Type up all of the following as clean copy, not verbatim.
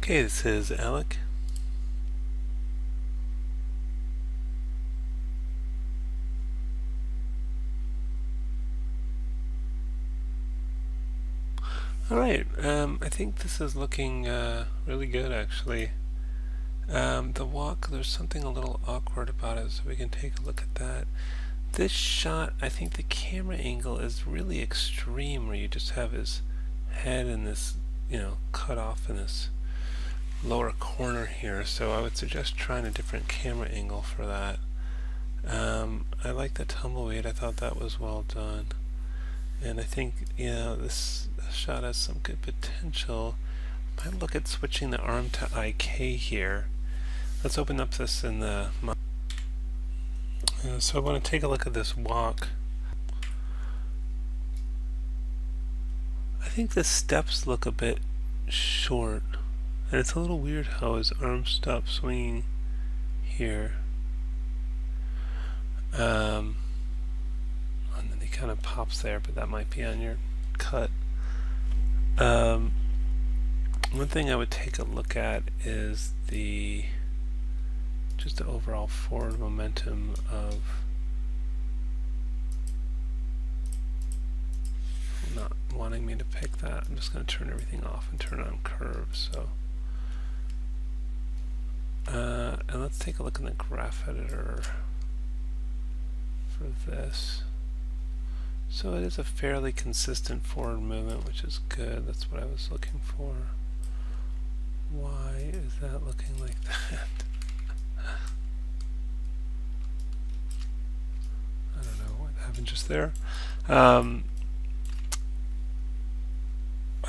Okay, this is Alec. Alright, I think this is looking really good actually. The walk, there's something a little awkward about it, so we can take a look at that. This shot, I think the camera angle is really extreme, where you just have his head in this, cut off in this lower corner here, so I would suggest trying a different camera angle for that. I like the tumbleweed, I thought that was well done. And I think, this shot has some good potential. Might look at switching the arm to IK here. Let's open up this in the... so I want to take a look at this walk. I think the steps look a bit short. And it's a little weird how his arms stop swinging here. And then he kind of pops there, but that might be on your cut. One thing I would take a look at is just the overall forward momentum of not wanting me to pick that. I'm just going to turn everything off and turn on curves. So, and let's take a look in the graph editor for this. So it is a fairly consistent forward movement, which is good. That's what I was looking for. Why is that looking like that? I don't know what happened just there.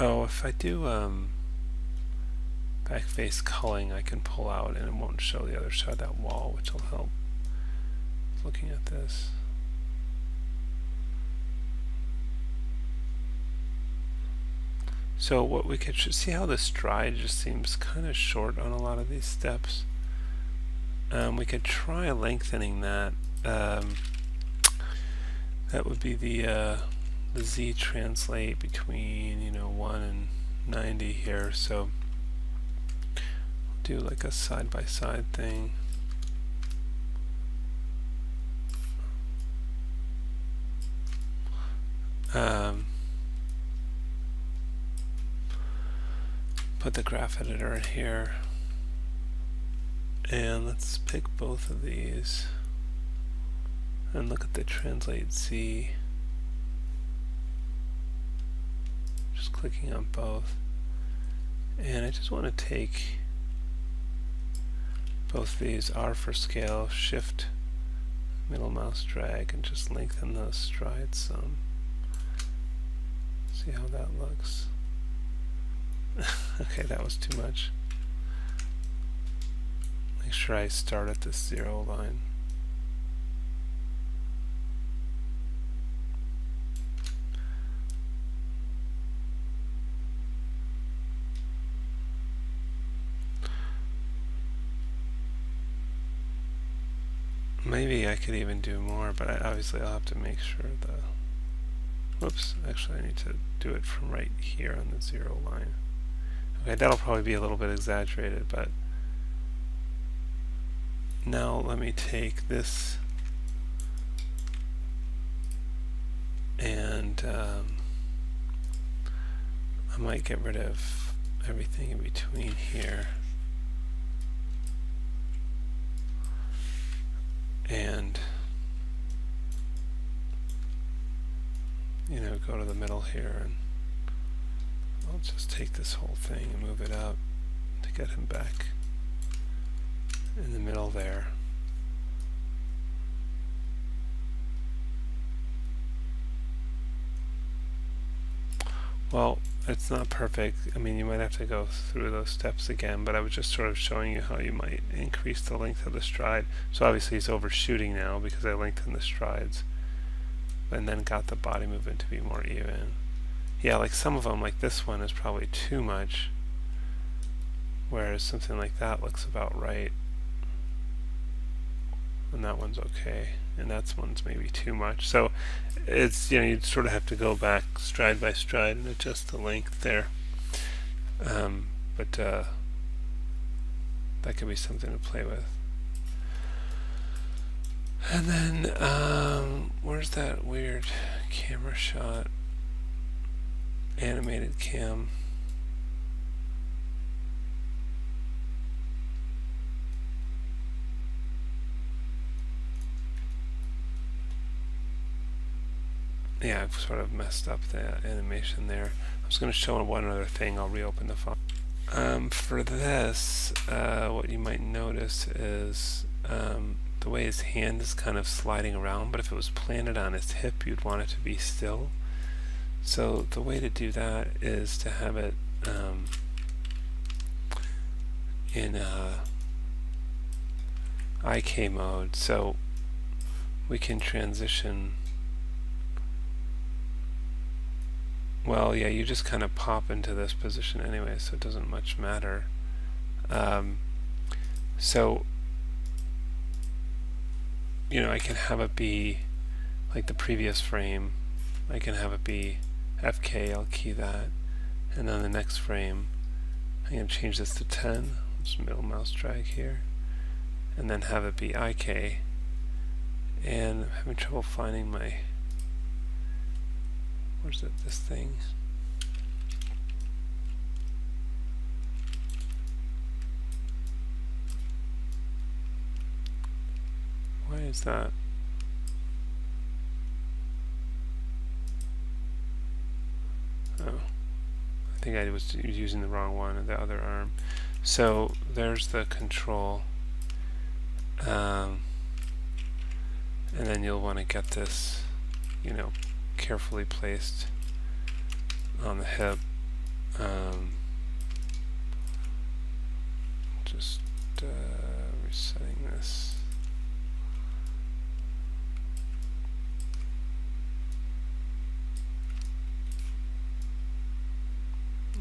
Oh, if I do back face culling, I can pull out and it won't show the other side of that wall, which will help. Looking at this. So what we could see how the stride just seems kind of short on a lot of these steps. We could try lengthening that. That would be the Z translate between 1 and 90 here. So do like a side by side thing. Put the graph editor in here, and let's pick both of these and look at the translate Z. Just clicking on both, and I just want to take both these, R for scale, shift middle mouse drag, and just lengthen those strides some. See how that looks. Okay, that was too much. Make sure I start at this 0 line. Maybe I could even do more, but obviously I'll have to make sure whoops, actually I need to do it from right here on the 0 line. Okay, that'll probably be a little bit exaggerated, but now let me take this and I might get rid of everything in between here and go to the middle here, and I'll just take this whole thing and move it up to get him back in the middle there. Well, it's not perfect. I mean, you might have to go through those steps again, but I was just sort of showing you how you might increase the length of the stride. So obviously he's overshooting now because I lengthened the strides and then got the body movement to be more even. Yeah, like some of them, like this one, is probably too much, whereas something like that looks about right. And that one's okay, and that one's maybe too much. So it's, you'd sort of have to go back stride by stride and adjust the length there. But that could be something to play with. And then, where's that weird camera shot? Animated cam. Yeah, I've sort of messed up the animation there. I was going to show one other thing. I'll reopen the file. For this, what you might notice is the way his hand is kind of sliding around, but if it was planted on his hip, you'd want it to be still. So the way to do that is to have it in IK mode, so we can transition. Well, yeah, you just kind of pop into this position anyway, so it doesn't much matter. So, you know, I can have it be like the previous frame. I can have it be FK, I'll key that, and then the next frame, I'm going to change this to 10, just middle mouse drag here, and then have it be IK, and I'm having trouble finding my, where's it, this thing? Why is that? Oh, I think I was using the wrong one in the other arm. So there's the control, and then you'll want to get this, you know, carefully placed on the hip. Just resetting this.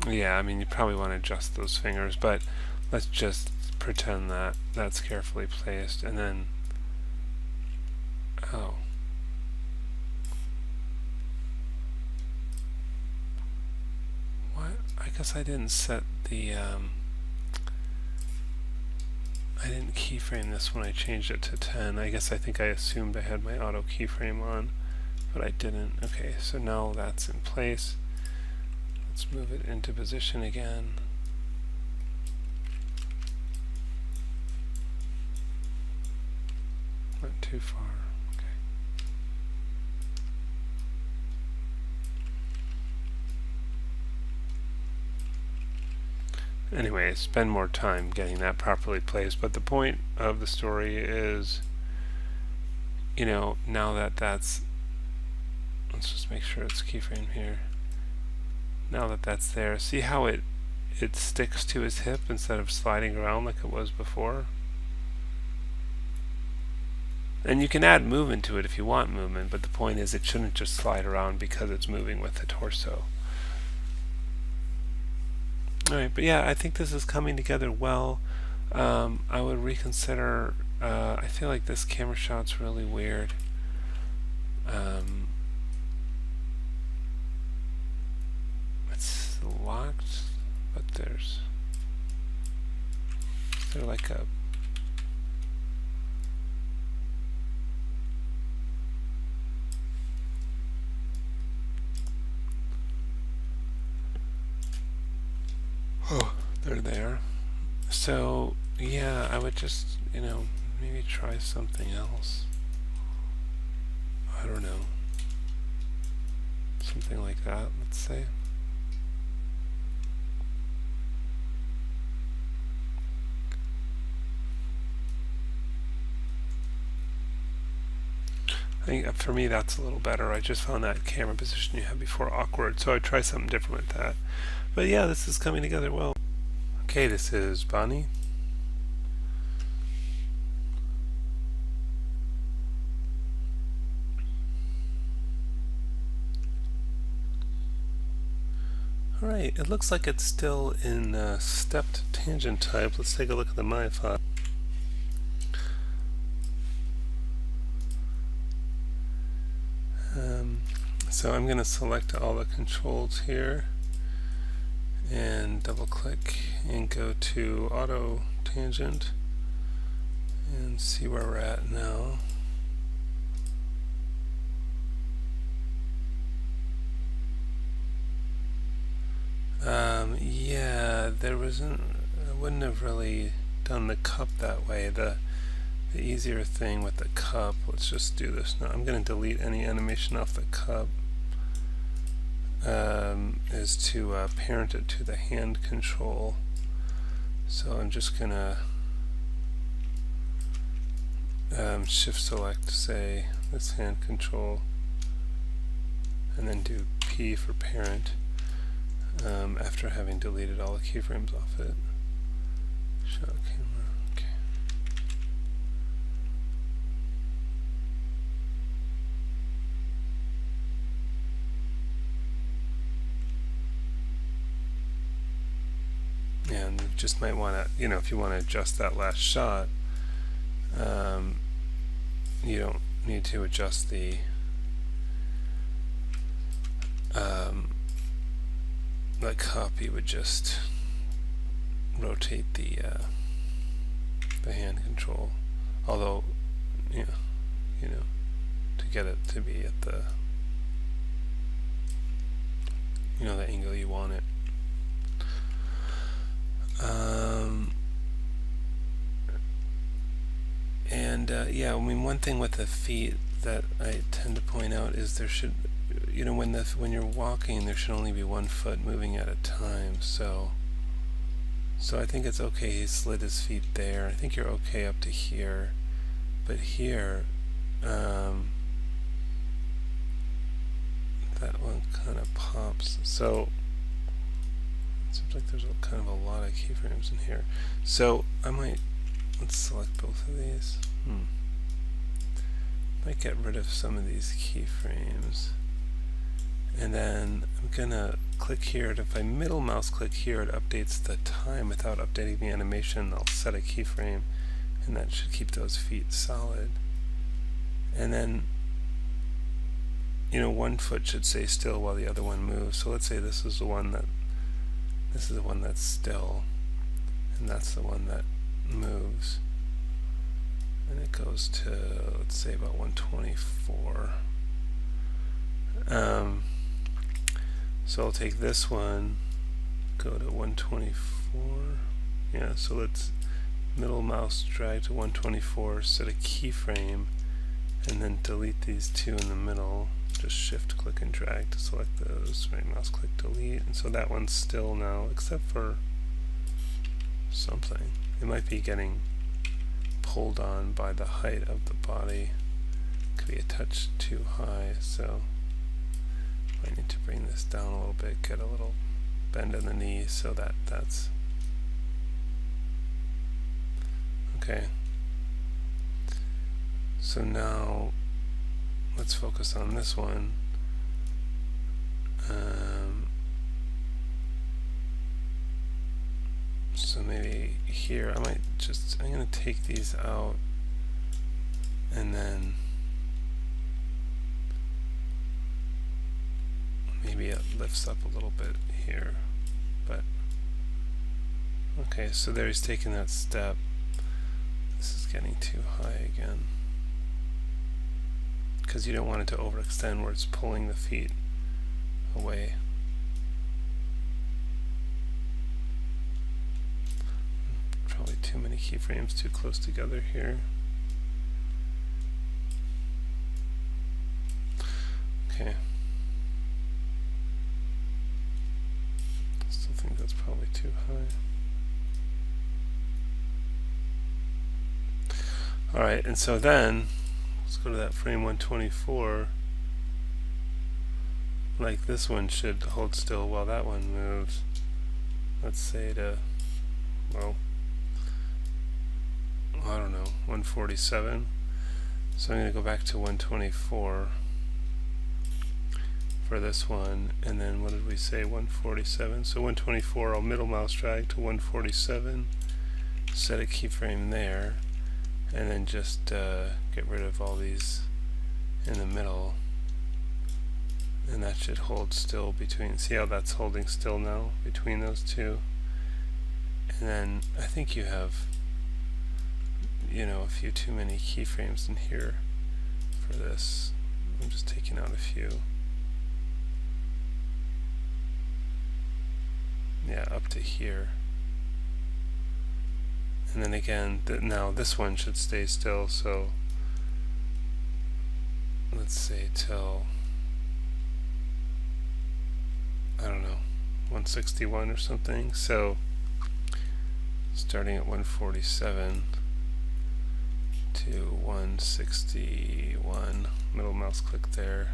Yeah, I mean, you probably want to adjust those fingers, but let's just pretend that that's carefully placed, and then, oh. What? I guess I didn't set the, I didn't keyframe this when I changed it to 10. I guess I think I assumed I had my auto keyframe on, but I didn't. Okay, so now that's in place. Let's move it into position again. Not too far. Okay. Anyway, spend more time getting that properly placed. But the point of the story is, you know, now that that's, let's just make sure it's keyframe here. Now that that's there, see how it sticks to his hip instead of sliding around like it was before? And you can add movement to it if you want movement, but the point is it shouldn't just slide around because it's moving with the torso. Alright, but yeah, I think this is coming together well. I would reconsider, I feel like this camera shot's really weird. It's locked, but is there like a they're there. So yeah, I would just, you know, maybe try something else. I don't know. Something like that, let's say. I think for me that's a little better. I just found that camera position you had before awkward, so I'd try something different with that. But yeah, this is coming together well. Okay, this is Bonnie. Alright, it looks like it's still in stepped tangent type. Let's take a look at the My file. So I'm going to select all the controls here and double click and go to Auto tangent and see where we're at now. Yeah, there wasn't. I wouldn't have really done the cup that way. The easier thing with the cup. Let's just do this now. I'm going to delete any animation off the cup. Is to parent it to the hand control. So I'm just going to shift select, say, this hand control, and then do P for parent. After having deleted all the keyframes off it. Show camera, okay. And you just might want to, if you want to adjust that last shot, you don't need to adjust the cup. You would just rotate the hand control, although to get it to be at the the angle you want it. Yeah, I mean, one thing with the feet that I tend to point out is there should, when you're walking, there should only be one foot moving at a time. So I think it's okay he slid his feet there. I think you're okay up to here, but here, that one kind of pops. So it seems like there's kind of a lot of keyframes in here. So let's select both of these. Might get rid of some of these keyframes. And then I'm gonna click here, and if I middle mouse click here, it updates the time without updating the animation. I'll set a keyframe, and that should keep those feet solid. And then, one foot should stay still while the other one moves. So let's say this is the one that's still, and that's the one that moves. And it goes to, let's say, about 124. So I'll take this one, go to 124. Yeah, so let's middle mouse drag to 124, set a keyframe, and then delete these two in the middle. Just shift click and drag to select those, right mouse click delete, and so that one's still now, except for something. It might be getting pulled on by the height of the body. Could be a touch too high, so I need to bring this down a little bit, get a little bend in the knee so that's okay. So now let's focus on this one. So maybe here I'm going to take these out, and then maybe it lifts up a little bit here, but okay, so there he's taking that step. This is getting too high again, because you don't want it to overextend where it's pulling the feet away. Probably too many keyframes too close together here. Okay. Still think that's probably too high. Alright, and so then let's go to that frame 124. Like, this one should hold still while that one moves. Let's say to, well, I don't know, 147. So I'm going to go back to 124 for this one, and then what did we say, 147? So 124, I'll middle mouse drag to 147, set a keyframe there, and then just get rid of all these in the middle, and that should hold still between, see how that's holding still now between those two. And then I think you have, a few too many keyframes in here for this. I'm just taking out a few. Yeah, up to here. And then again, now this one should stay still, so let's say till, I don't know, 161 or something. So starting at 147 to 161, middle mouse click there.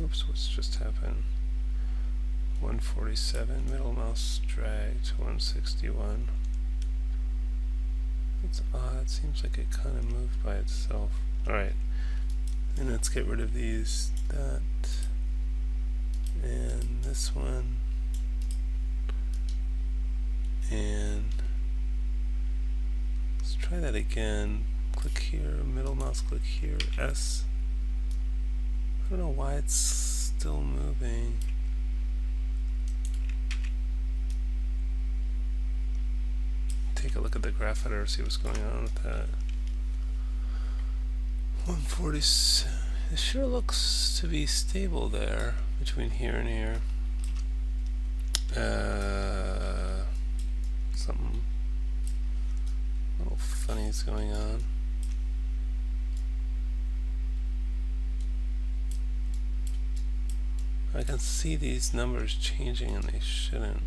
Oops, what's just happened? 147, middle mouse drag to 161. That's odd, it seems like it kind of moved by itself. Alright, and let's get rid of these, that, and this one, and let's try that again. Click here, middle mouse click here, S. I don't know why it's still moving. Take a look at the graph editor, see what's going on with that. 147. It sure looks to be stable there between here and here. Something a little funny is going on. I can see these numbers changing and they shouldn't.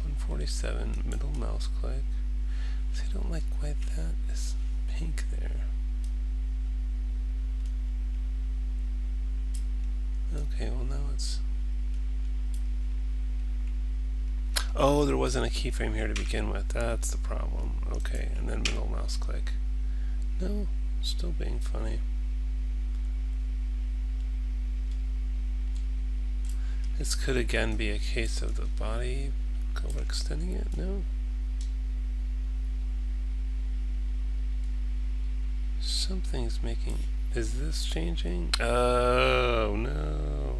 147, middle mouse click. See, I don't like why that is pink there. Okay, well now it's... Oh, there wasn't a keyframe here to begin with. That's the problem. Okay, and then middle mouse click. No, still being funny. This could again be a case of the body overextending it. No. Something's making... Is this changing? Oh, no.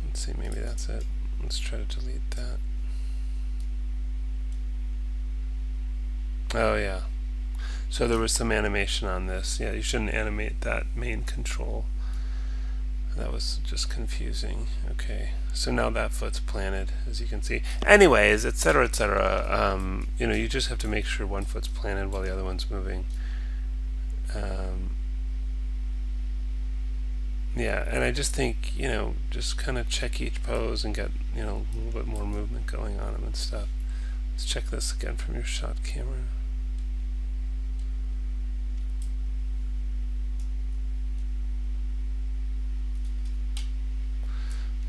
Let's see, maybe that's it. Let's try to delete that. Oh, yeah. So there was some animation on this. Yeah, you shouldn't animate that main control. That was just confusing. Okay, so now that foot's planted, as you can see. Anyways, etc., etc. You just have to make sure one foot's planted while the other one's moving. Yeah, and I just think, just kind of check each pose and get, a little bit more movement going on them and stuff. Let's check this again from your shot camera.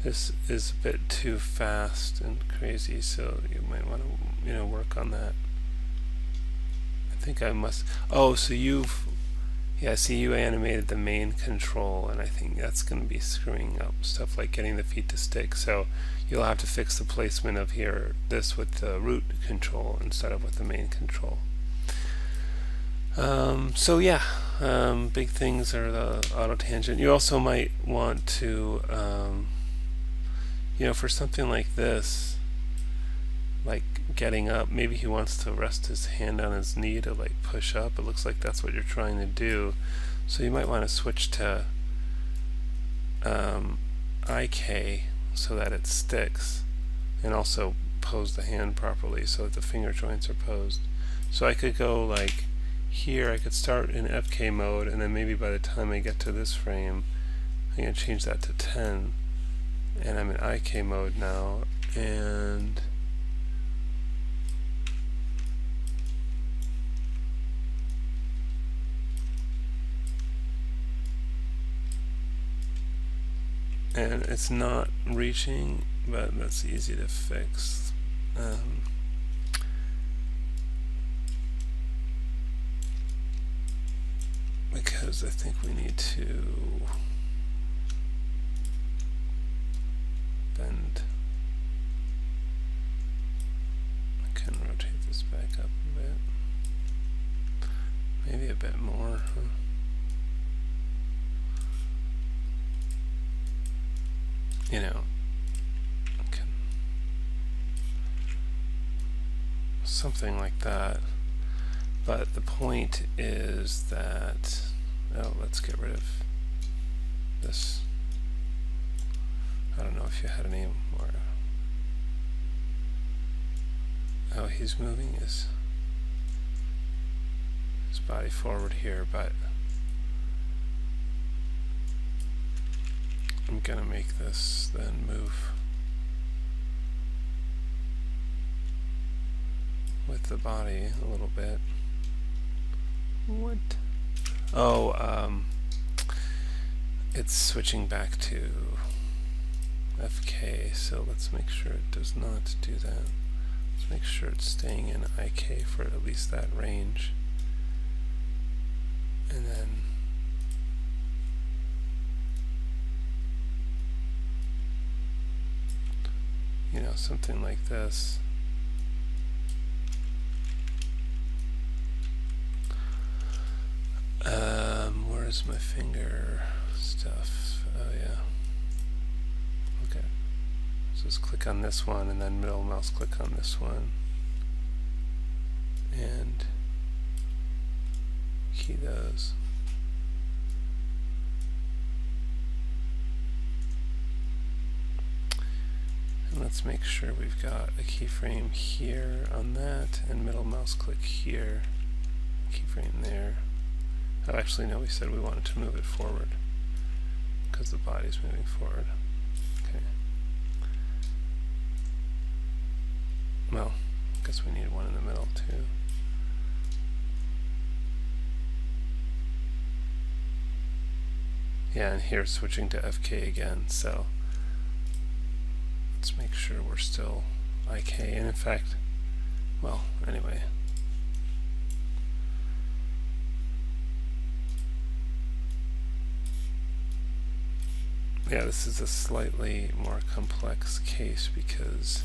This is a bit too fast and crazy, so you might want to, work on that. I think I must... Oh, so you've... Yeah, see, you animated the main control, and I think that's going to be screwing up stuff like getting the feet to stick. So you'll have to fix the placement of this with the root control instead of with the main control. So yeah, big things are the auto tangent. You also might want to, for something like this, like getting up, maybe he wants to rest his hand on his knee to like push up. It looks like that's what you're trying to do. So you might want to switch to IK so that it sticks, and also pose the hand properly so that the finger joints are posed. So I could go like here, I could start in FK mode, and then maybe by the time I get to this frame, I'm going to change that to 10, and I'm in IK mode now, and it's not reaching, but that's easy to fix. Because I think we need to bend. I can rotate this back up a bit. Maybe a bit more. something like that. But the point is that, oh, let's get rid of this. I don't know if you had any more. Oh, he's moving his body forward here, but I'm gonna make this then move with the body a little bit. What? Oh, it's switching back to FK, so let's make sure it does not do that. Let's make sure it's staying in IK for at least that range. And then something like this. Where's my finger stuff? Oh yeah. Okay. So just click on this one and then middle mouse click on this one. And key those. And let's make sure we've got a keyframe here on that, and middle mouse click here, keyframe there. Oh, actually no, we said we wanted to move it forward because the body's moving forward. Okay. Well, I guess we need one in the middle too. Yeah, and here switching to FK again, so let's make sure we're still IK, and in fact, well, anyway. Yeah, this is a slightly more complex case because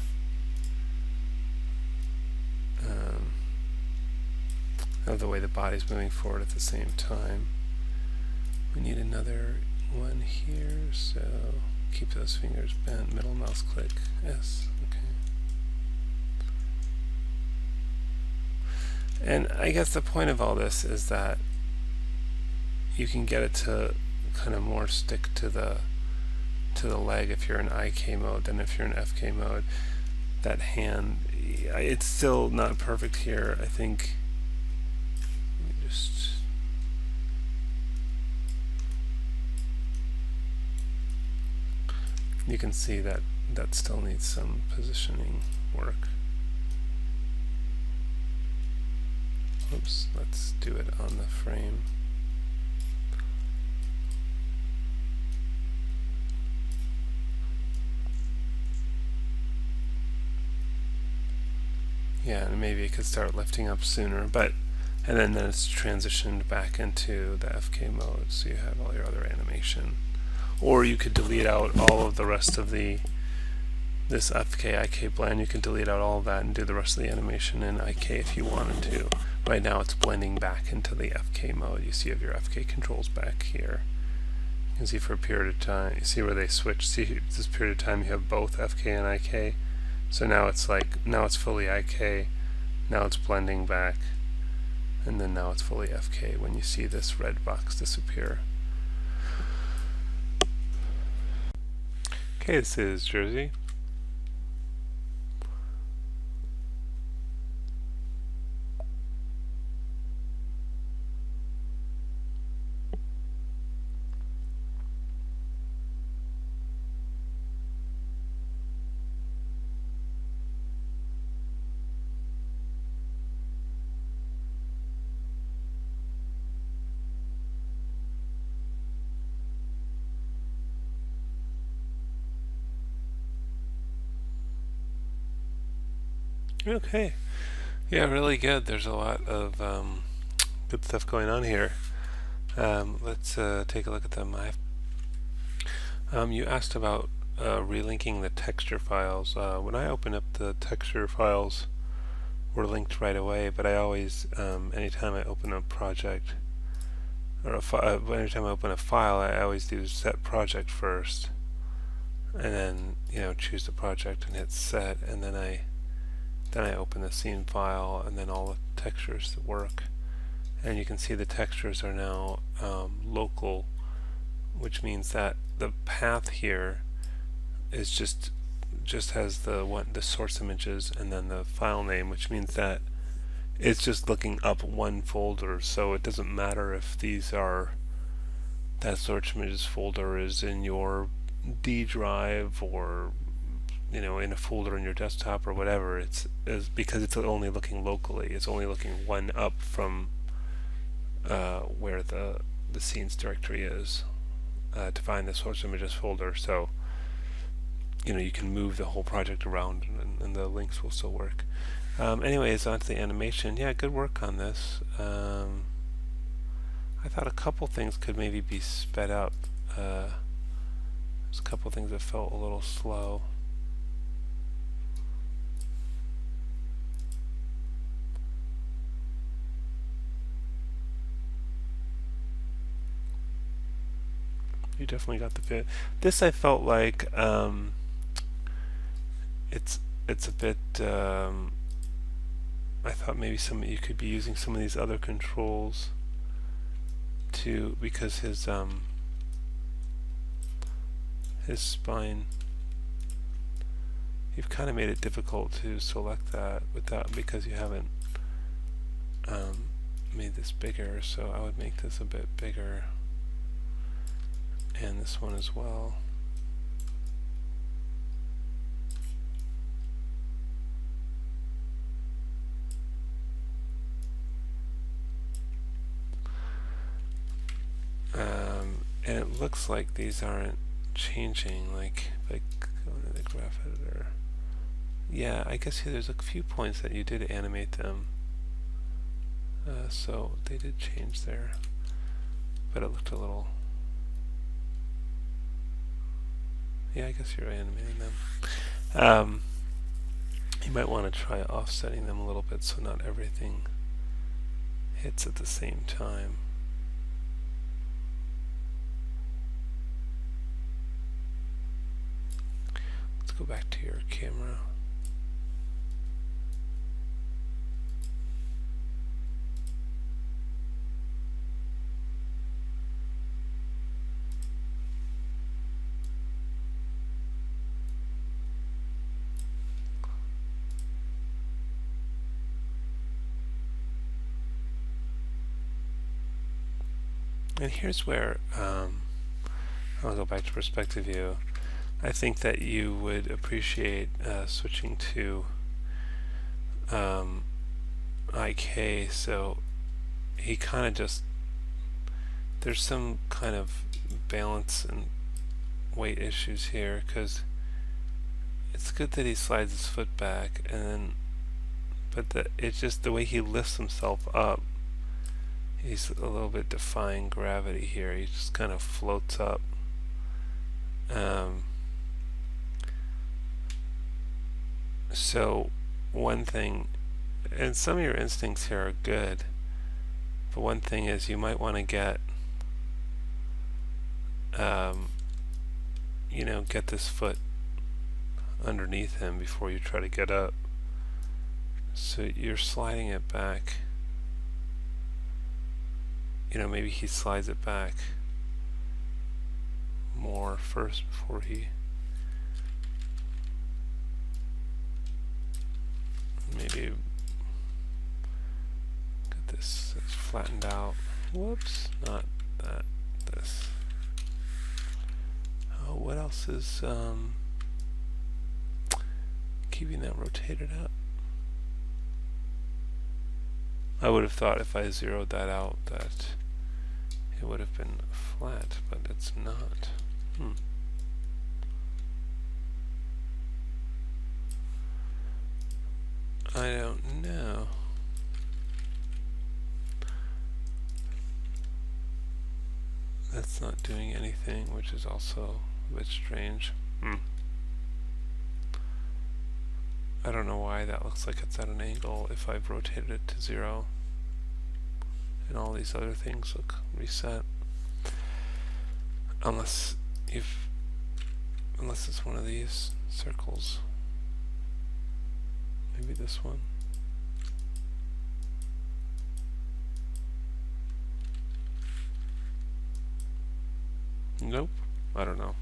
of the way the body's moving forward at the same time. We need another one here, so keep those fingers bent, middle mouse click, S, okay. And I guess the point of all this is that you can get it to kind of more stick to the leg if you're in IK mode than if you're in FK mode. That hand, it's still not perfect here, I think. Let me just you can see that that still needs some positioning work. Oops, let's do it on the frame. Yeah, and maybe it could start lifting up sooner, and then it's transitioned back into the FK mode, so you have all your other animation. Or you could delete out all of the rest of this FK IK blend. You can delete out all of that and do the rest of the animation in IK if you wanted to. Right now it's blending back into the FK mode. You see you have your FK controls back here. You can see for a period of time, you see where they switch. See this period of time you have both FK and IK. So now it's fully IK, now it's blending back, and then now it's fully FK when you see this red box disappear. Okay, this is Jersey. Okay, yeah, really good. There's a lot of good stuff going on here. Let's take a look at them. You asked about relinking the texture files. When I open up, the texture files were linked right away, but I always, anytime I open a project, or anytime I open a file, I always do set project first, and then choose the project and hit set, and then I Then I open the scene file, and then all the textures work. And you can see the textures are now local, which means that the path here is just has the source images and then the file name, which means that it's just looking up one folder. So it doesn't matter if that source images folder is in your D drive or in a folder on your desktop or whatever. It's because it's only looking locally. It's only looking one up from where the scenes directory is to find the source images folder. So you can move the whole project around, and the links will still work. Anyways, on to the animation. Yeah, good work on this. I thought a couple things could maybe be sped up. There's a couple things that felt a little slow. You definitely got the fit. This I felt like it's a bit. I thought maybe you could be using some of these other controls because his spine. You've kind of made it difficult to select that because you haven't made this bigger. So I would make this a bit bigger. And this one as well. And it looks like these aren't changing, like if I go into the graph editor. Yeah, I guess there's a few points that you did animate them. So they did change there. But it looked a little... Yeah, I guess you're animating them. You might want to try offsetting them a little bit so not everything hits at the same time. Let's go back to your camera. And here's where I'll go back to perspective view. I think that you would appreciate switching to IK. So he kind of just, there's some kind of balance and weight issues here, because it's good that he slides his foot back, and then it's just the way he lifts himself up. He's a little bit defying gravity here. He just kind of floats up. So one thing, and some of your instincts here are good, but one thing is you might want to get get this foot underneath him before you try to get up. So you're sliding it back. Maybe he slides it back more first before he maybe get this flattened out. Whoops, not that, this. Oh, what else is keeping that rotated up? I would have thought if I zeroed that out that it would have been flat, but it's not. I don't know. That's not doing anything, which is also a bit strange. I don't know why that looks like it's at an angle if I've rotated it to 0. And all these other things look reset. Unless it's one of these circles. maybe this one. Nope, I don't know.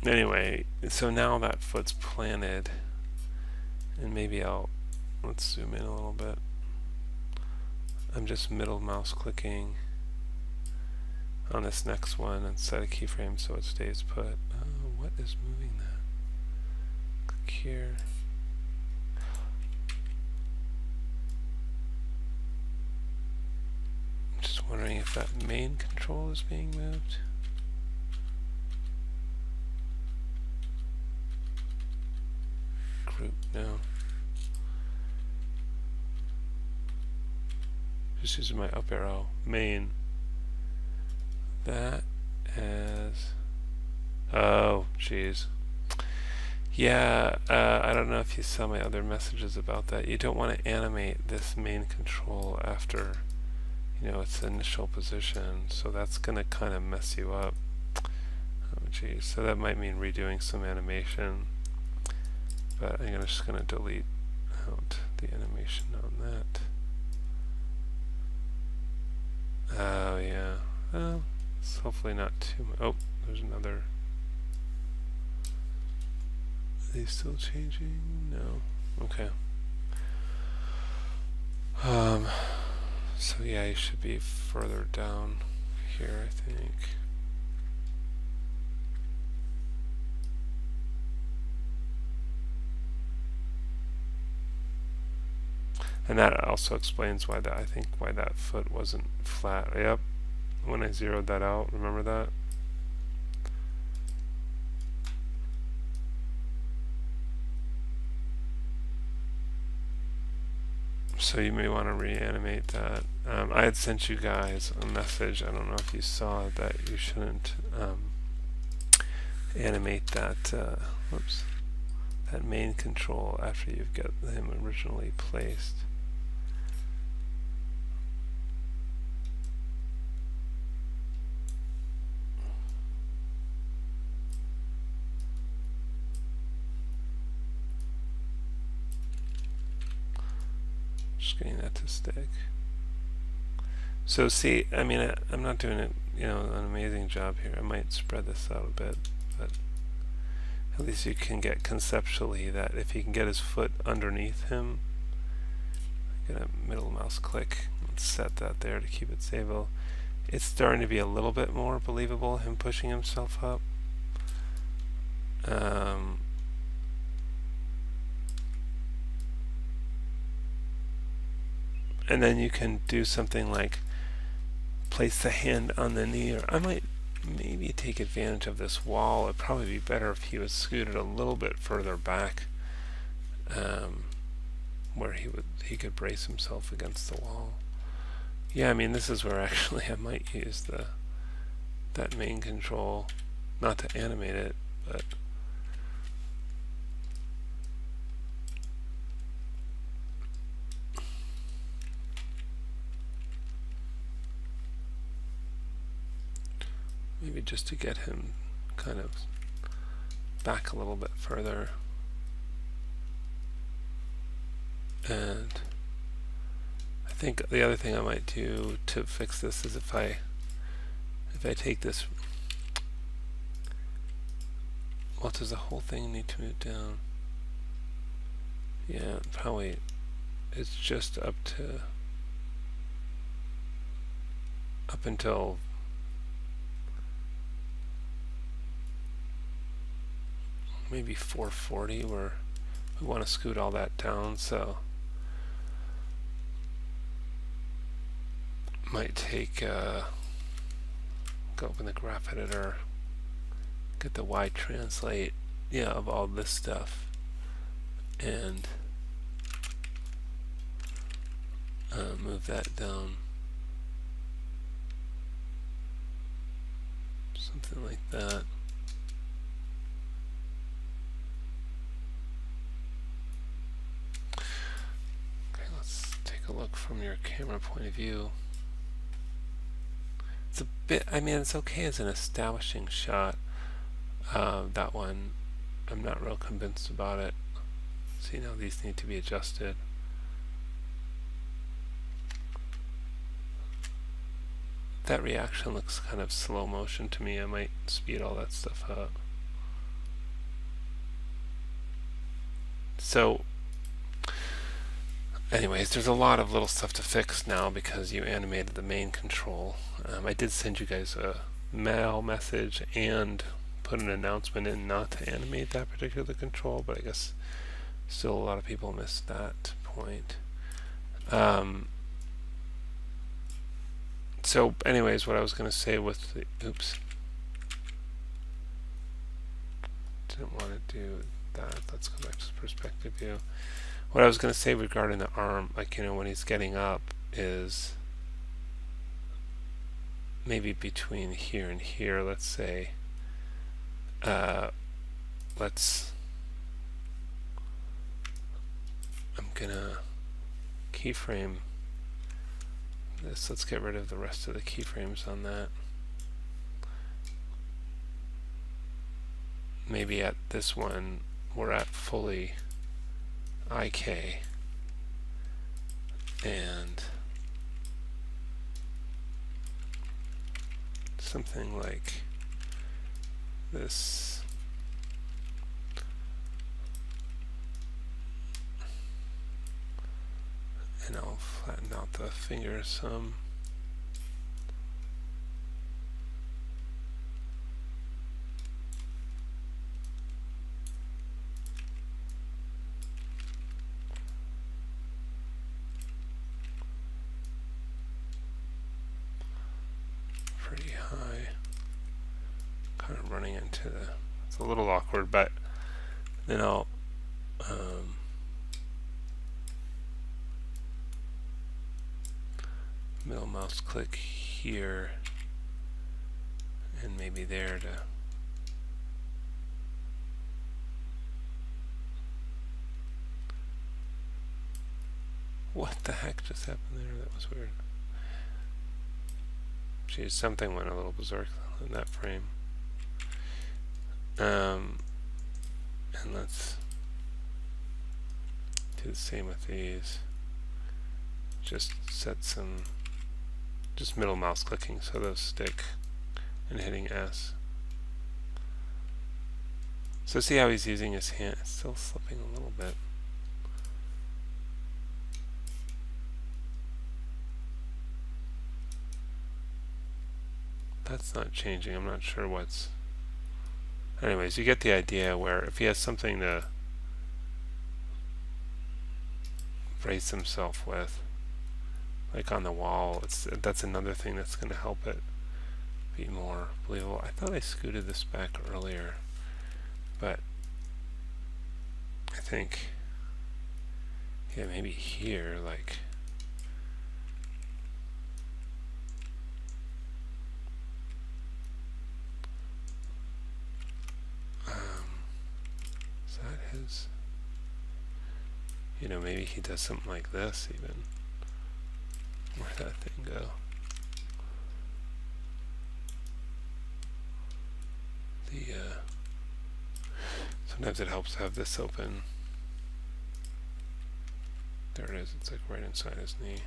Anyway, so now that foot's planted, and maybe let's zoom in a little bit. I'm just middle mouse clicking on this next one and set a keyframe so it stays put. Oh, what is moving that? Click here. I'm just wondering if that main control is being moved. Group, no. Just using my up arrow. Main. That as... Oh, jeez. Yeah, I don't know if you saw my other messages about that. You don't want to animate this main control after, its initial position. So that's going to kind of mess you up. Oh, jeez. So that might mean redoing some animation. But I'm just going to delete out the animation on that. Oh, yeah. Well, it's hopefully not too much. Oh, there's another. Are they still changing? No. Okay. So yeah, you should be further down here, I think. And that also explains why I think why that foot wasn't flat. Yep. When I zeroed that out, remember that? So you may want to reanimate that. I had sent you guys a message. I don't know if you saw that you shouldn't animate that. Whoops. That main control after you've got him originally placed. Just getting that to stick. So see, I mean, I'm not doing it, an amazing job here. I might spread this out a bit, but at least you can get conceptually that if he can get his foot underneath him, I'm gonna middle mouse click and set that there to keep it stable. It's starting to be a little bit more believable, him pushing himself up. And then you can do something like place the hand on the knee, or I might maybe take advantage of this wall. It'd probably be better if he was scooted a little bit further back, where he could brace himself against the wall. Yeah, I mean, this is where actually I might use that main control, not to animate it, but maybe just to get him kind of back a little bit further. And I think the other thing I might do to fix this is if I take this, well, does the whole thing need to move down? Yeah, probably it's just up until maybe 440, where we want to scoot all that down. So might take go open the graph editor, get the Y translate of all this stuff, and move that down something like that. Okay, let's take a look from your camera point of view. It's a bit, I mean, it's okay as an establishing shot. That one, I'm not real convinced about it. So, you know, these need to be adjusted. That reaction looks kind of slow motion to me. I might speed all that stuff up. So, anyways, there's a lot of little stuff to fix now because you animated the main control. I did send you guys a mail message and put an announcement in not to animate that particular control, but I guess still a lot of people missed that point. So anyways, what I was going to say with the, oops, didn't want to do that. Let's go back to the perspective view. What I was going to say regarding the arm, like, you know, when he's getting up is maybe between here and here, let's say, I'm gonna keyframe this. Let's get rid of the rest of the keyframes on that. Maybe at this one we're at fully IK, and something like this. And I'll flatten out the fingers some. Pretty high. Kind of running into the, it's a little awkward, but then I'll middle mouse click here and maybe there to what the heck just happened there? That was weird. Geez, something went a little berserk in that frame. And let's do the same with these. Just set some, just middle mouse clicking so those stick, and hitting S. So see how he's using his hand. It's still slipping a little bit. That's not changing. I'm not sure what's... Anyways, you get the idea where if he has something to brace himself with, like on the wall, that's another thing that's going to help it be more believable. I thought I scooted this back earlier, but I think, yeah, maybe here, like, is that his, you know, maybe he does something like this even. Where'd that thing go? Sometimes it helps to have this open. There it is. It's like right inside his knee.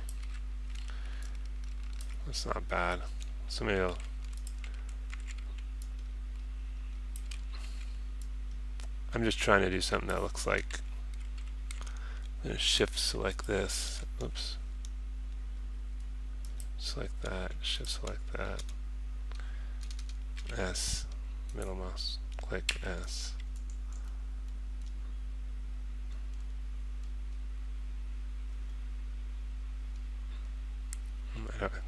That's not bad. So maybe I'm just trying to do something that looks like it shifts like this. Oops. Select that, shift select that. S, middle mouse, click S.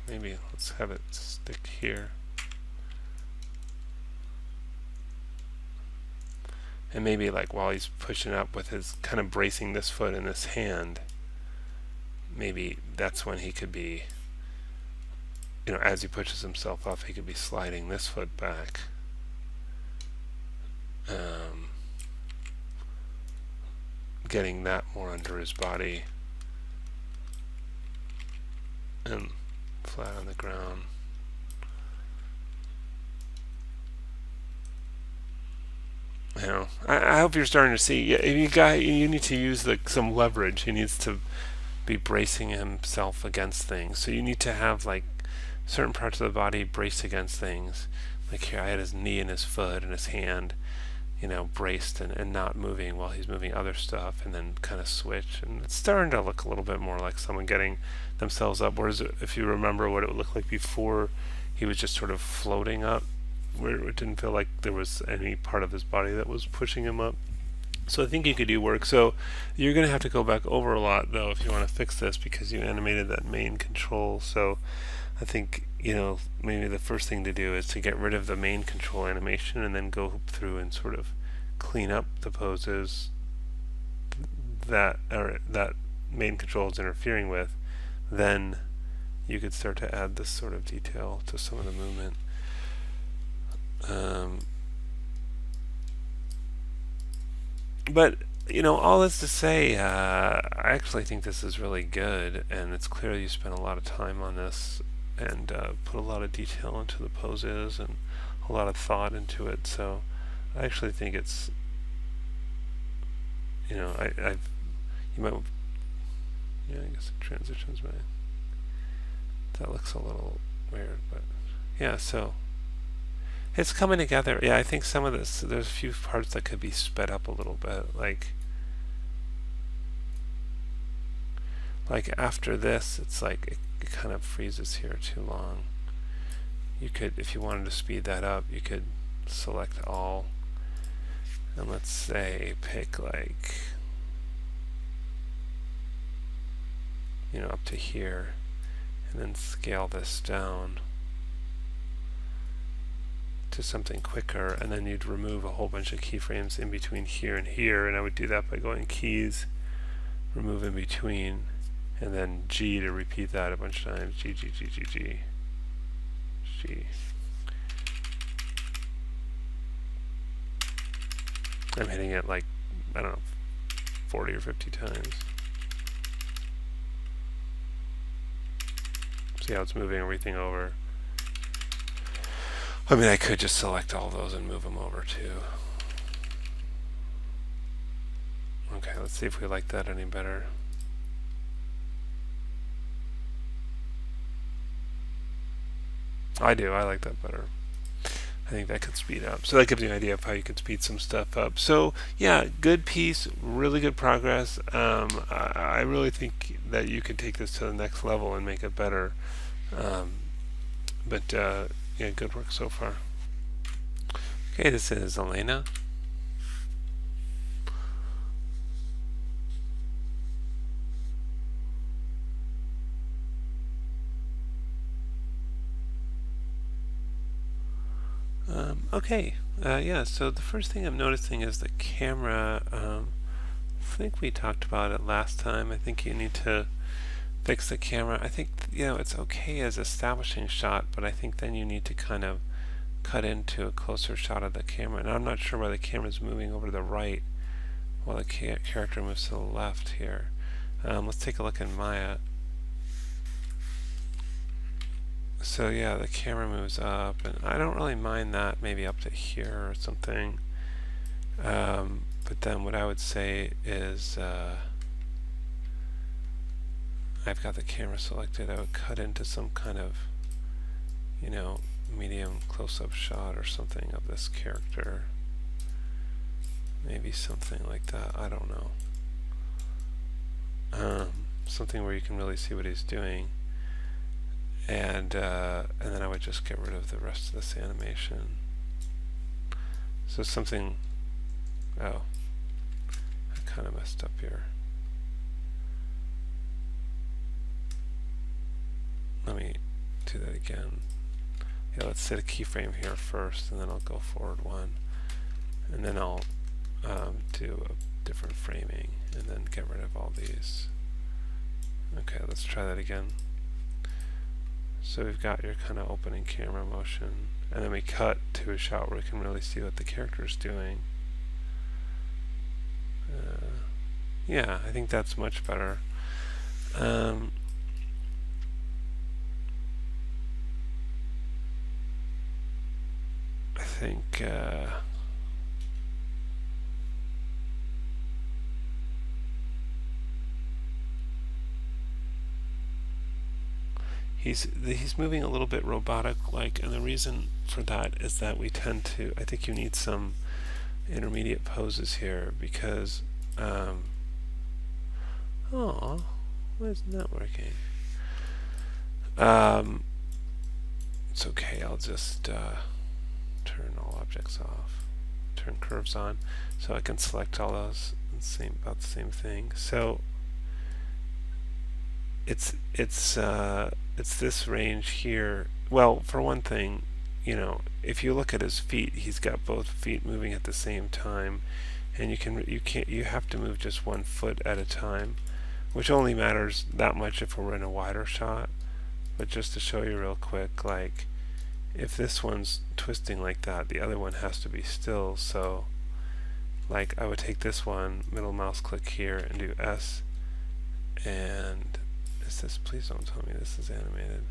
Maybe let's have it stick here. And maybe like while he's pushing up with his kind of bracing this foot in this hand, maybe that's when he could be, you know, as he pushes himself up, he could be sliding this foot back. Getting that more under his body and flat on the ground. You know, I hope you're starting to see. You need to use some leverage. He needs to be bracing himself against things. So you need to have like certain parts of the body brace against things. Like here, I had his knee and his foot and his hand, braced and not moving while he's moving other stuff, and then kind of switch. And it's starting to look a little bit more like someone getting themselves up. Whereas if you remember what it looked like before, he was just sort of floating up, where it didn't feel like there was any part of his body that was pushing him up. So I think you could do work. So you're going to have to go back over a lot, though, if you want to fix this, because you animated that main control. So I think, maybe the first thing to do is to get rid of the main control animation and then go through and sort of clean up the poses that main control is interfering with. Then you could start to add this sort of detail to some of the movement. But all this to say, I actually think this is really good, and it's clear you spent a lot of time on this and put a lot of detail into the poses and a lot of thought into it. So I actually think it's, you might, yeah, I guess the transitions might, that looks a little weird, but yeah, so it's coming together. Yeah, I think some of this, there's a few parts that could be sped up a little bit. Like after this, it's like it kind of freezes here too long. You could, if you wanted to speed that up, you could select all, and let's say pick up to here, and then scale this down to something quicker, and then you'd remove a whole bunch of keyframes in between here and here, and I would do that by going keys, remove in between, and then G to repeat that a bunch of times. G, G, G, G, G, G. I'm hitting it like, I don't know, 40 or 50 times. See how it's moving everything over. I mean, I could just select all those and move them over too. Okay, let's see if we like that any better. I do, I like that better. I think that could speed up. So that gives you an idea of how you could speed some stuff up. So yeah, good piece, really good progress. I really think that you could take this to the next level and make it better. But yeah, good work so far. Okay, this is Elena. Okay, yeah, so the first thing I'm noticing is the camera. I think we talked about it last time. I think you need to fix the camera. I think, it's okay as establishing shot, but I think then you need to kind of cut into a closer shot of the camera. And I'm not sure why the camera's moving over to the right while the character moves to the left here. Let's take a look in Maya. So yeah, the camera moves up, and I don't really mind that, maybe up to here or something. But then what I would say is, I've got the camera selected, I would cut into some kind of, medium close-up shot or something of this character. Maybe something like that, I don't know. Something where you can really see what he's doing. And then I would just get rid of the rest of this animation. So something, I kind of messed up here. Let me do that again. Yeah, let's set a keyframe here first, and then I'll go forward one, and then I'll do a different framing, and then get rid of all these. Okay, let's try that again. So we've got your kind of opening camera motion, and then we cut to a shot where we can really see what the character is doing. Yeah, I think that's much better. I think he's moving a little bit robotic like, and the reason for that is that we tend to, I think you need some intermediate poses here because oh, why isn't that working? It's okay, I'll just turn all objects off, turn curves on, so I can select all those, about the same thing. So it's this range here. Well, for one thing, if you look at his feet, he's got both feet moving at the same time, and you have to move just one foot at a time, which only matters that much if we're in a wider shot. But just to show you real quick, like if this one's twisting like that, the other one has to be still. So like I would take this one, middle mouse click here and do S, and is this, please don't tell me this is animated.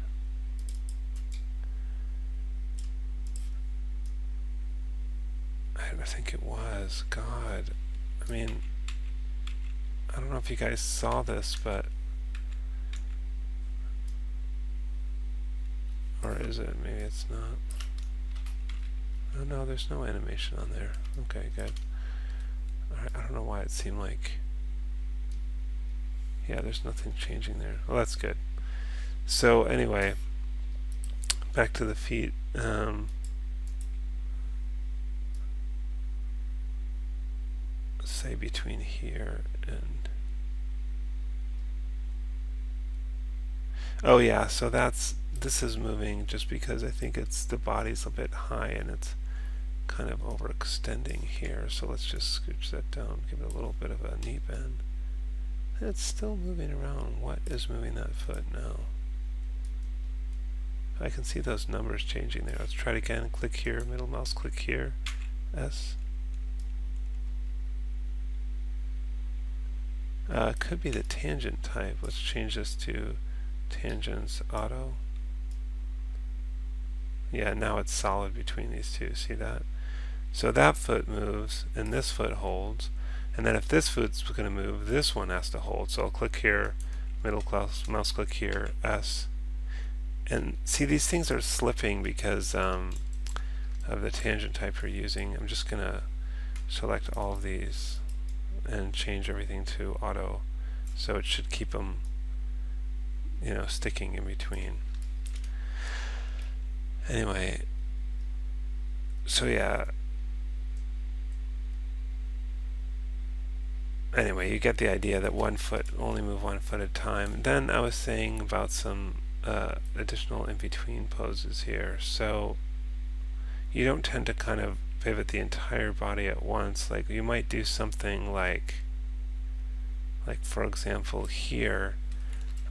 I think it was. God, I mean, I don't know if you guys saw this, but or is it? Maybe it's not. Oh no, there's no animation on there. Okay, good. Alright, I don't know why it seemed like, yeah, there's nothing changing there. Well, that's good. So anyway, back to the feet. Say between here and, oh yeah, so this is moving just because I think it's, the body's a bit high and it's kind of overextending here. So let's just scooch that down, give it a little bit of a knee bend. And it's still moving around. What is moving that foot now? I can see those numbers changing there. Let's try it again. Click here, middle mouse click here, S. Could be the tangent type. Let's change this to tangents auto. Yeah, now it's solid between these two. See that? So that foot moves and this foot holds, and then if this foot's going to move, this one has to hold. So I'll click here, middle mouse click here, S, and see these things are slipping because of the tangent type you're using. I'm just going to select all of these and change everything to auto, so it should keep them, sticking in between. Anyway, so yeah. Anyway, you get the idea that one foot, only move one foot at a time. Then I was saying about some additional in-between poses here. So you don't tend to kind of pivot the entire body at once. Like you might do something like for example here,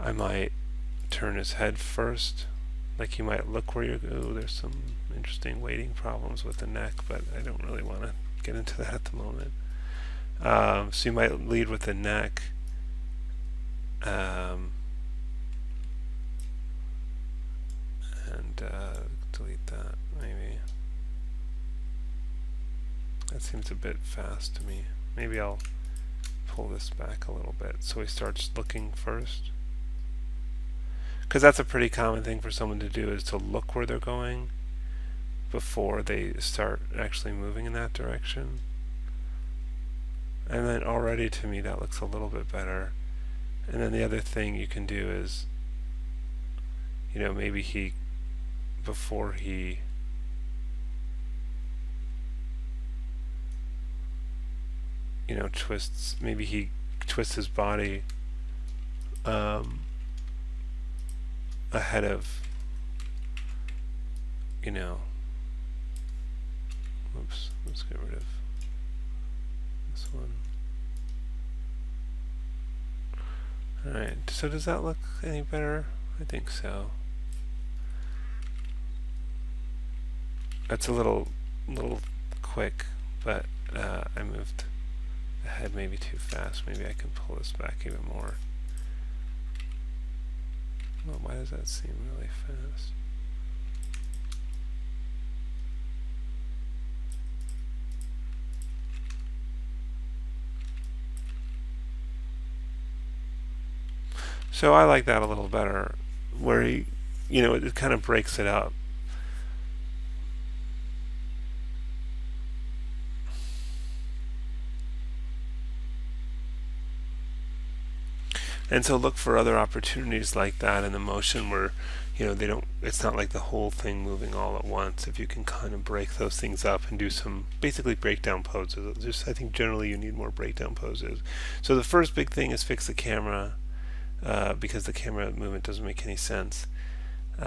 I might turn his head first. Like you might look where you're, oh, there's some interesting weighting problems with the neck, but I don't really want to get into that at the moment. So you might lead with the neck, and delete that maybe. That seems a bit fast to me. Maybe I'll pull this back a little bit so he starts looking first. Because that's a pretty common thing for someone to do, is to look where they're going before they start actually moving in that direction. And then already to me that looks a little bit better. And then the other thing you can do is, maybe before he twists, maybe he twists his body ahead of, oops, let's get rid of this one. Alright, so does that look any better? I think so. That's a little quick, but I moved ahead maybe too fast. Maybe I can pull this back even more. Well, why does that seem really fast? So I like that a little better, where he it kind of breaks it up. And so look for other opportunities like that in the motion where, they don't, it's not like the whole thing moving all at once. If you can kind of break those things up and do some basically breakdown poses. Just, I think generally you need more breakdown poses. So the first big thing is fix the camera, because the camera movement doesn't make any sense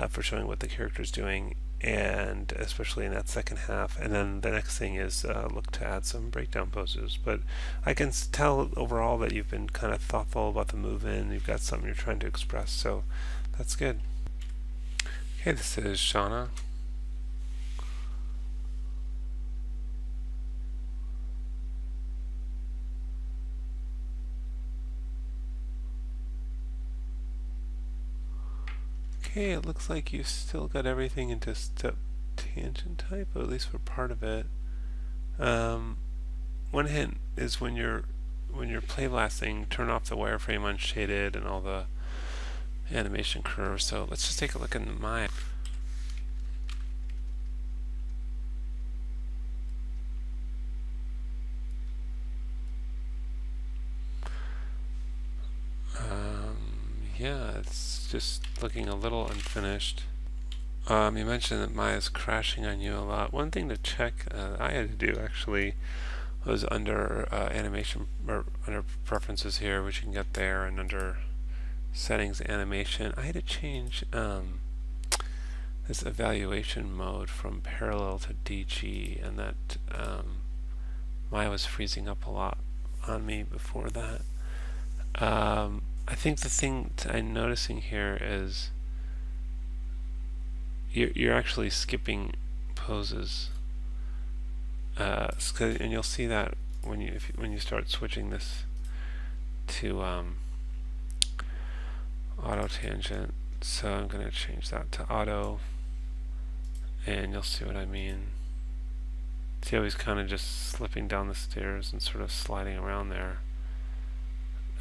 for showing what the character is doing, and especially in that second half. And then the next thing is look to add some breakdown poses. But I can tell overall that you've been kind of thoughtful about the move-in. You've got something you're trying to express, so that's good. Okay, this is Shauna. Okay, it looks like you've still got everything into step tangent type, or at least for part of it. One hint is when you're playblasting, turn off the wireframe unshaded and all the animation curves. So let's just take a look in my. Yeah, it's just looking a little unfinished. You mentioned that Maya's crashing on you a lot. One thing to check I had to do actually was under animation, or under preferences here, which you can get there, and under settings animation, I had to change this evaluation mode from parallel to DG, and that Maya was freezing up a lot on me before that. I think the thing I'm noticing here is you're actually skipping poses, and you'll see that when you start switching this to auto tangent. So I'm going to change that to auto, and you'll see what I mean. See how he's kind of just slipping down the stairs and sort of sliding around there.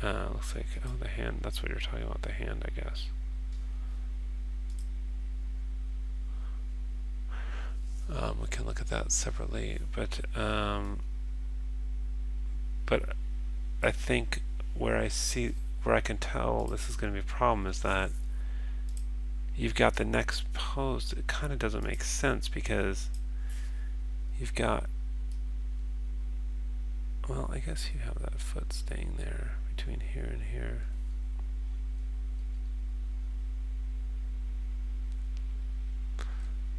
Looks like, oh, the hand, that's what you're talking about, the hand, I guess. We can look at that separately, but I think where I can tell this is going to be a problem is that you've got the next pose. It kind of doesn't make sense because you've got, well, I guess you have that foot staying there between here and here.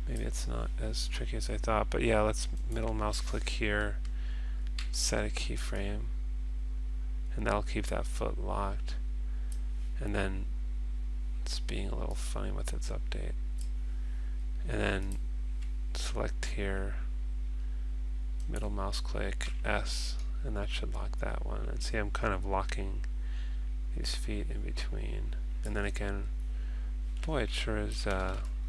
Maybe it's not as tricky as I thought, but yeah, let's middle mouse click here, set a keyframe, and that'll keep that foot locked. And then it's being a little funny with its update. And then select here, middle mouse click S, and that should lock that one. And see, I'm kind of locking these feet in between. And then again, boy, it sure is,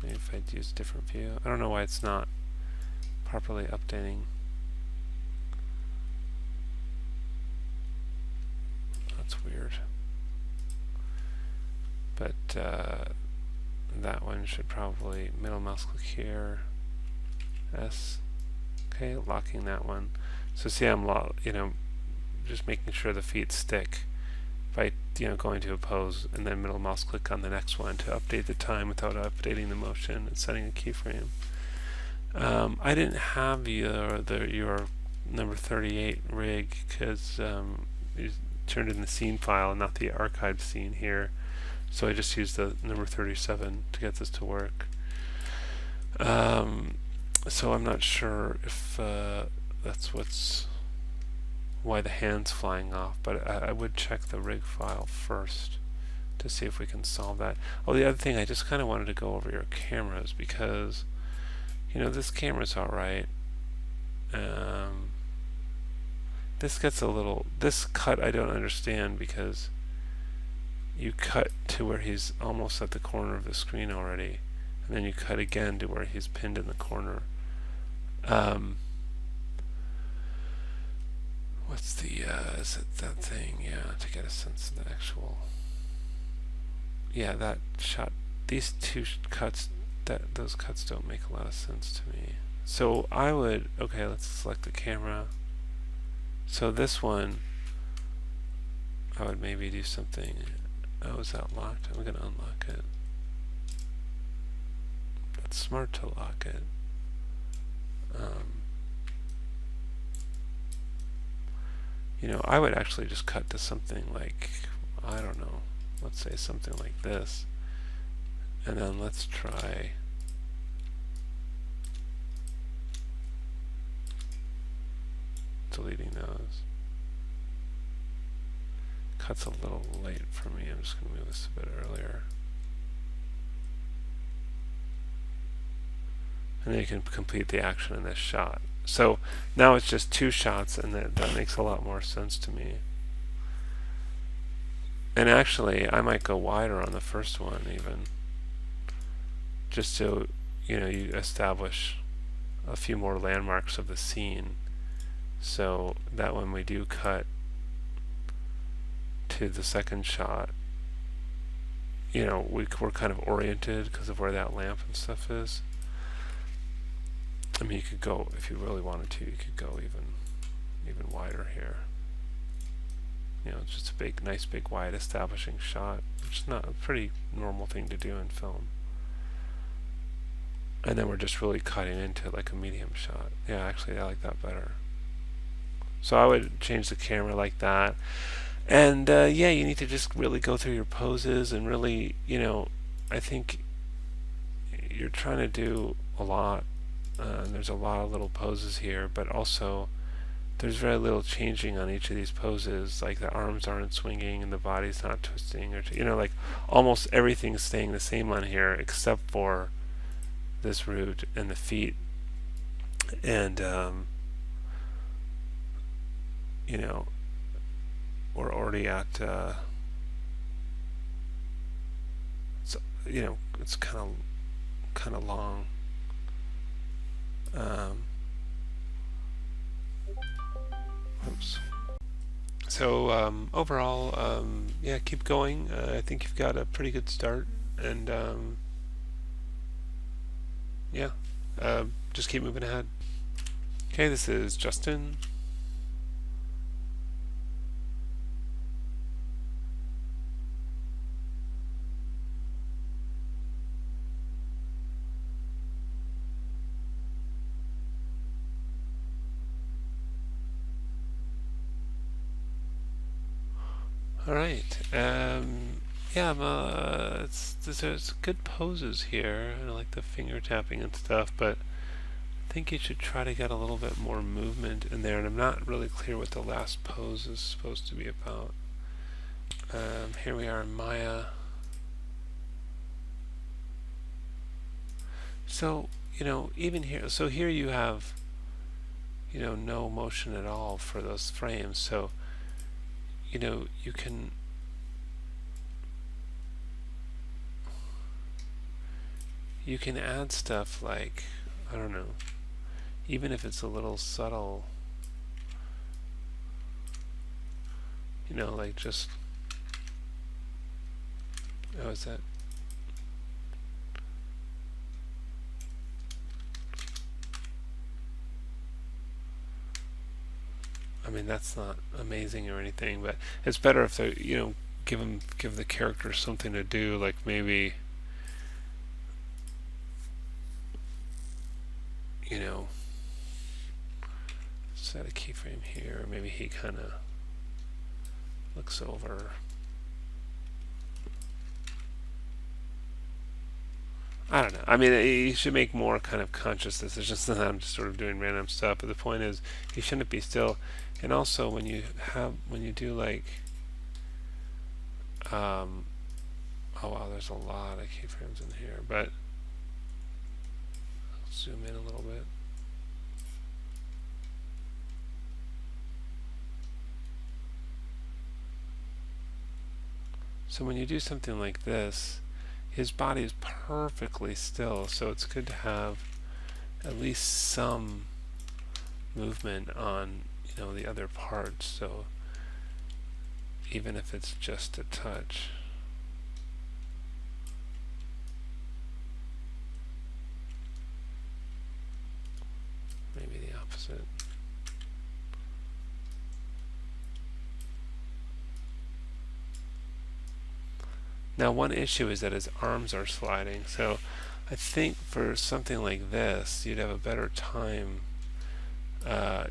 maybe if I'd use a different view. I don't know why it's not properly updating. That's weird. But that one should probably middle mouse click here, S. Okay, locking that one. So see, I'm just making sure the feet stick by going to a pose and then middle mouse click on the next one to update the time without updating the motion and setting a keyframe. I didn't have your number 38 rig because you turned in the scene file and not the archived scene here. So I just used the number 37 to get this to work. So I'm not sure if that's why the hand's flying off, but I would check the rig file first to see if we can solve that. Oh, the other thing, I just kind of wanted to go over your cameras because, this camera's alright. This cut I don't understand because you cut to where he's almost at the corner of the screen already, and then you cut again to where he's pinned in the corner. What's the, is it that thing? Yeah, to get a sense of the actual, yeah, that shot these two cuts, those cuts don't make a lot of sense to me. So I would, okay, let's select the camera. So this one, I would maybe do something. Oh, is that locked? I'm going to unlock it. That's smart to lock it. You know, I would actually just cut to something like, I don't know, let's say something like this. And then let's try deleting those. Cut's a little late for me. I'm just going to move this a bit earlier. And then you can complete the action in this shot. So now it's just two shots, and that makes a lot more sense to me. And actually, I might go wider on the first one even, just so you establish a few more landmarks of the scene, so that when we do cut to the second shot, we're kind of oriented because of where that lamp and stuff is. I mean, you could go, if you really wanted to, you could go even wider here. It's just a nice big wide establishing shot, which is not a pretty normal thing to do in film. And then we're just really cutting into like a medium shot. Yeah, actually I like that better. So I would change the camera like that. And yeah, you need to just really go through your poses and really, I think you're trying to do a lot. There's a lot of little poses here, but also there's very little changing on each of these poses. Like the arms aren't swinging and the body's not twisting, or like almost everything's staying the same on here except for this root and the feet. And we're already at it's kind of long. Oops. So overall, yeah, keep going. I think you've got a pretty good start, and yeah, just keep moving ahead. Okay, this is Justin. All right. Yeah, there's good poses here. I like the finger tapping and stuff, but I think you should try to get a little bit more movement in there. And I'm not really clear what the last pose is supposed to be about. Here we are in Maya. So even here, so here you have no motion at all for those frames. So you can add stuff like, I don't know, even if it's a little subtle, like just, oh, is that, I mean, that's not amazing or anything, but it's better if they, give the character something to do, like maybe, set a keyframe here. Maybe he kind of looks over. I don't know. I mean, you should make more kind of conscious decisions than I'm just sort of doing random stuff. But the point is, you shouldn't be still. And also, when you do like, oh wow, there's a lot of keyframes in here. But I'll zoom in a little bit. So when you do something like this, his body is perfectly still, so it's good to have at least some movement on the other parts, so even if it's just a touch. Now one issue is that his arms are sliding, so I think for something like this you'd have a better time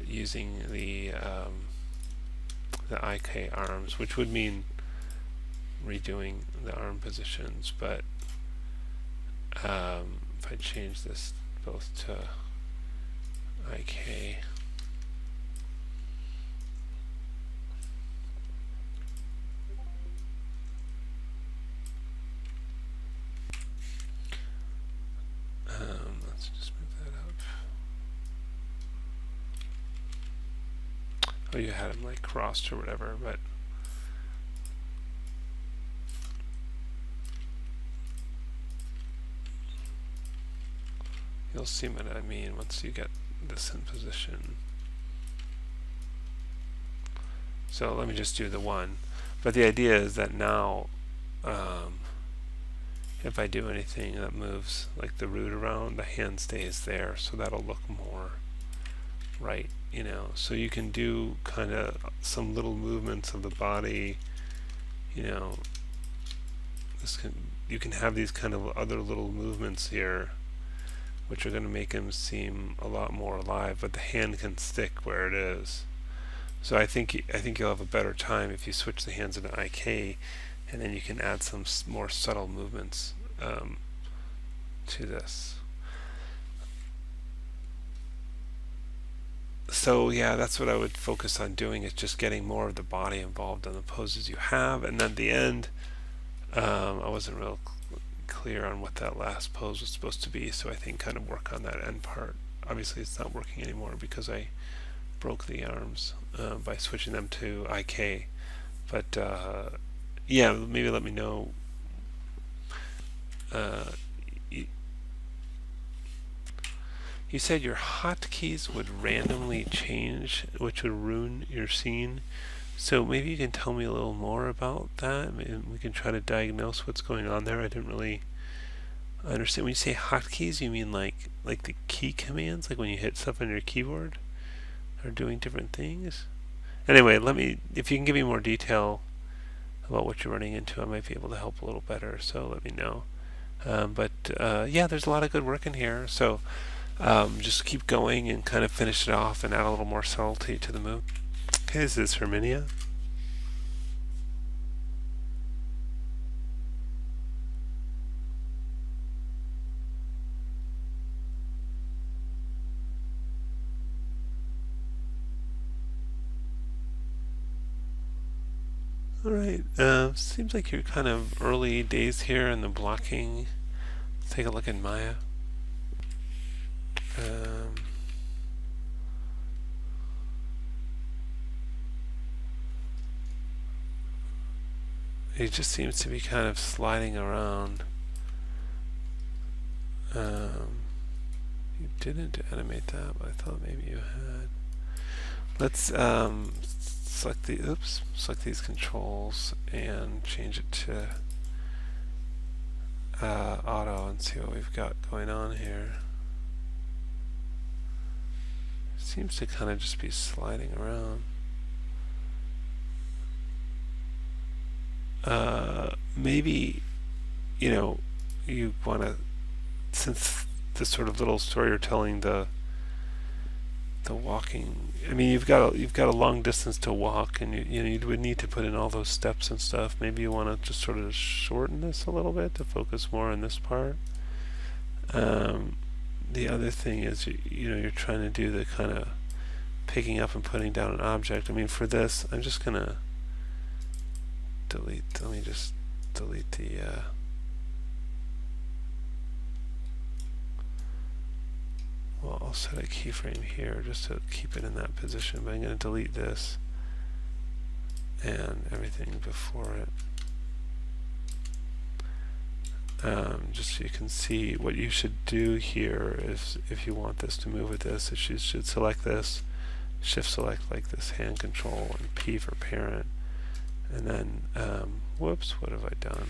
using the IK arms, which would mean redoing the arm positions, but if I change this both to IK, let's just move that up. Oh, you had him like crossed or whatever, but you'll see what I mean once you get this in position. So let me just do the one. But the idea is that now if I do anything that moves like the root around, the hand stays there, so that'll look more right, you know. So you can do kind of some little movements of the body, you know. You can have these kind of other little movements here which are going to make him seem a lot more alive, but the hand can stick where it is. So I think you'll have a better time if you switch the hands into IK, and then you can add some more subtle movements to this. So yeah, that's what I would focus on doing, is just getting more of the body involved in the poses you have. And then at the end, I wasn't real clear on what that last pose was supposed to be, so I think kind of work on that end part. Obviously it's not working anymore because I broke the arms by switching them to IK, but yeah, maybe let me know. You said your hotkeys would randomly change, which would ruin your scene. So maybe you can tell me a little more about that. Maybe we can try to diagnose what's going on there. I didn't really understand. When you say hotkeys, you mean like the key commands, like when you hit stuff on your keyboard, are doing different things? Anyway, if you can give me more detail about what you're running into, I might be able to help a little better. So let me know. But yeah, there's a lot of good work in here. So just keep going and kind of finish it off and add a little more subtlety to the move. Okay, this is Herminia. Alright, seems like you're kind of early days here in the blocking. Let's take a look at Maya. He just seems to be kind of sliding around. You didn't animate that, but I thought maybe you had. Let's select these controls and change it to auto and see what we've got going on here. Seems to kind of just be sliding around. Maybe, you want to, since the sort of little story you're telling, the walking, I mean, you've got a long distance to walk, and you would need to put in all those steps and stuff. Maybe you want to just sort of shorten this a little bit to focus more on this part. The other thing is, you're trying to do the kind of picking up and putting down an object. I mean, for this, I'm just gonna delete. Let me just delete the. Well, I'll set a keyframe here just to keep it in that position. But I'm going to delete this and everything before it. Just so you can see what you should do here is, if you want this to move with this, is you should select this, shift select like this hand control, and P for parent, and then whoops, what have I done?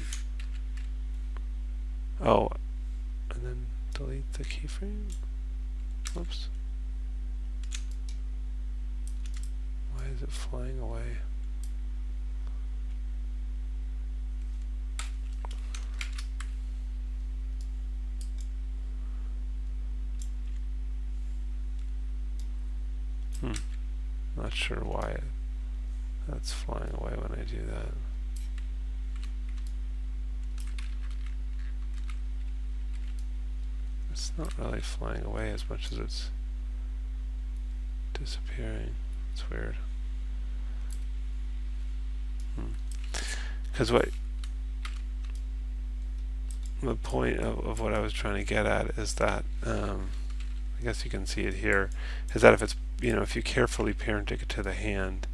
Oh, and then delete the keyframe. Whoops. Why is it flying away? Not sure why that's flying away when I do that. It's not really flying away as much as it's disappearing. It's weird. Because the point of what I was trying to get at is that I guess you can see it here, is that if it's, if you carefully parent it to the hand,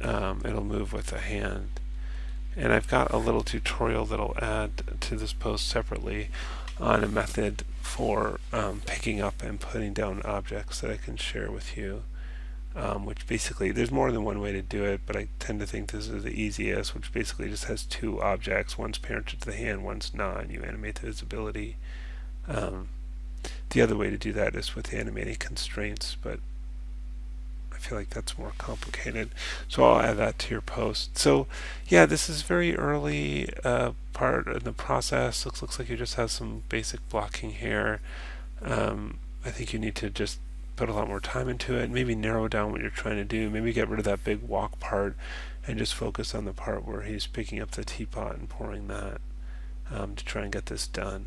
it'll move with the hand. And I've got a little tutorial that I'll add to this post separately on a method for picking up and putting down objects that I can share with you. Which basically, there's more than one way to do it, but I tend to think this is the easiest, which basically just has two objects. One's parented to the hand, one's not, and you animate the visibility. The other way to do that is with animating constraints, but I feel like that's more complicated. So I'll add that to your post. So yeah, this is very early part in the process. Looks like you just have some basic blocking here. I think you need to just put a lot more time into it, maybe narrow down what you're trying to do, maybe get rid of that big walk part and just focus on the part where he's picking up the teapot and pouring that to try and get this done.